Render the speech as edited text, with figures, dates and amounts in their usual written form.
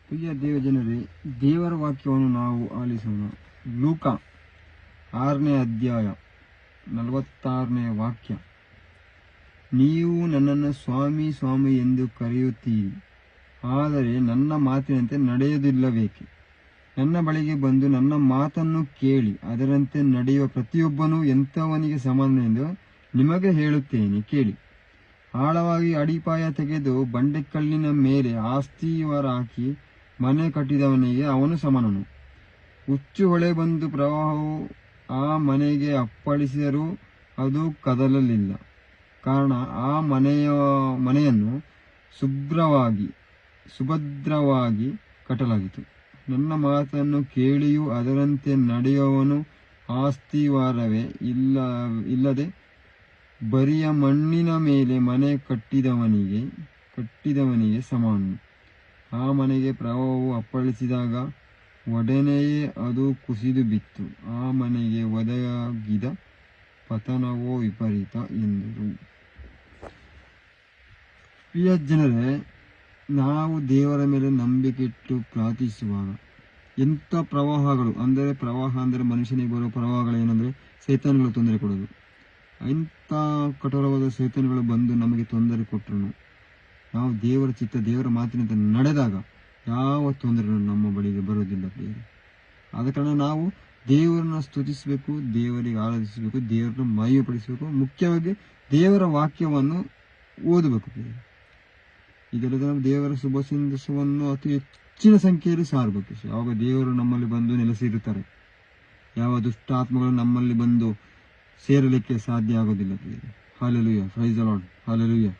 ಪ್ರಿಯ ದೇವಜನರೇ, ದೇವರ ವಾಕ್ಯವನ್ನು ನಾವು ಆಲಿಸೋಣ. ಲೂಕ 6ನೇ ಅಧ್ಯಾಯ 46ನೇ ವಾಕ್ಯ. ನೀವು ನನ್ನನ್ನು ಸ್ವಾಮಿ ಸ್ವಾಮಿ ಎಂದು ಕರೆಯುತ್ತೀರಿ, ಆದರೆ ನನ್ನ ಮಾತಿನಂತೆ ನಡೆಯುವುದಿಲ್ಲವೇಕೆ? ನನ್ನ ಬಳಿಗೆ ಬಂದು ನನ್ನ ಮಾತನ್ನು ಕೇಳಿ ಅದರಂತೆ ನಡೆಯುವ ಪ್ರತಿಯೊಬ್ಬನೂ ಎಂಥವನಿಗೆ ಸಮಾನನೆಂದು ನಿಮಗೆ ಹೇಳುತ್ತೇನೆ, ಕೇಳಿ. ಆಳವಾಗಿ ಅಡಿಪಾಯ ತೆಗೆದು ಬಂಡೆಕಲ್ಲಿನ ಮೇಲೆ ಆಸ್ತಿವಾರ ಹಾಕಿ ಮನೆ ಕಟ್ಟಿದವನಿಗೆ ಅವನು ಸಮಾನನು. ಹುಚ್ಚು ಹೊಳೆ ಬಂದು ಪ್ರವಾಹವು ಆ ಮನೆಗೆ ಅಪ್ಪಳಿಸಿದರೂ ಅದು ಕದಲಲಿಲ್ಲ, ಕಾರಣ ಆ ಮನೆಯನ್ನು ಸುಭದ್ರವಾಗಿ ಕಟ್ಟಲಾಗಿತ್ತು. ನನ್ನ ಮಾತನ್ನು ಕೇಳಿಯೂ ಅದರಂತೆ ನಡೆಯುವವನು ಆಸ್ತಿವಾರವೇ ಇಲ್ಲದೆ ಬರಿಯ ಮಣ್ಣಿನ ಮೇಲೆ ಮನೆ ಕಟ್ಟಿದವನಿಗೆ ಸಮಾನನು. ಆ ಮನೆಗೆ ಪ್ರವಾಹವು ಅಪ್ಪಳಿಸಿದಾಗ ಒಡನೆಯೇ ಅದು ಕುಸಿದು ಬಿತ್ತು. ಆ ಮನೆಗೆ ಒದಗಿದ ಪತನವೋ ವಿಪರೀತ ಎಂದರು. ಪ್ರಿಯ ಜನರೇ, ನಾವು ದೇವರ ಮೇಲೆ ನಂಬಿಕೆ ಇಟ್ಟು ಪ್ರಾರ್ಥಿಸುವಾಗ ಎಂಥ ಪ್ರವಾಹಗಳು ಪ್ರವಾಹ ಅಂದರೆ ಮನುಷ್ಯನಿಗೆ ಬರುವ ಪ್ರವಾಹಗಳು ಏನಂದರೆ ಸೈತಾನ್ಗಳು ತೊಂದರೆ ಕೊಡೋದು. ಇಂಥ ಕಠೋರವಾದ ಸೈತಾನ್ಗಳು ಬಂದು ನಮಗೆ ತೊಂದರೆ ಕೊಟ್ಟರು ನಾವು ದೇವರ ಚಿತ್ತ ದೇವರ ಮಾತಿನಂತೆ ನಡೆದಾಗ ಯಾವ ತೊಂದರೆಗಳು ನಮ್ಮ ಬಳಿಗೆ ಬರುವುದಿಲ್ಲ ಪ್ರಿಯರೇ. ಆದ ಕಾರಣ ನಾವು ದೇವರನ್ನ ಸ್ತುತಿಸಬೇಕು, ದೇವರಿಗೆ ಆರಾಧಿಸಬೇಕು, ದೇವರನ್ನ ಮಹಿಮೆಪಡಿಸಬೇಕು. ಮುಖ್ಯವಾಗಿ ದೇವರ ವಾಕ್ಯವನ್ನು ಓದಬೇಕು ಪ್ರಿಯರೇ. ಇದರಿಂದ ದೇವರ ಶುಭ ಸಂದೇಶವನ್ನು ಅತಿ ಹೆಚ್ಚಿನ ಸಂಖ್ಯೆಯಲ್ಲಿ ಸಾರಬೇಕು. ಯಾವಾಗ ದೇವರು ನಮ್ಮಲ್ಲಿ ಬಂದು ನೆಲೆಸಿರುತ್ತಾರೆ, ಯಾವ ದುಷ್ಟಾತ್ಮಗಳು ನಮ್ಮಲ್ಲಿ ಬಂದು ಸೇರಲಿಕ್ಕೆ ಸಾಧ್ಯ ಆಗೋದಿಲ್ಲ ಪ್ರಿಯರೇ. Hallelujah, praise the Lord, hallelujah.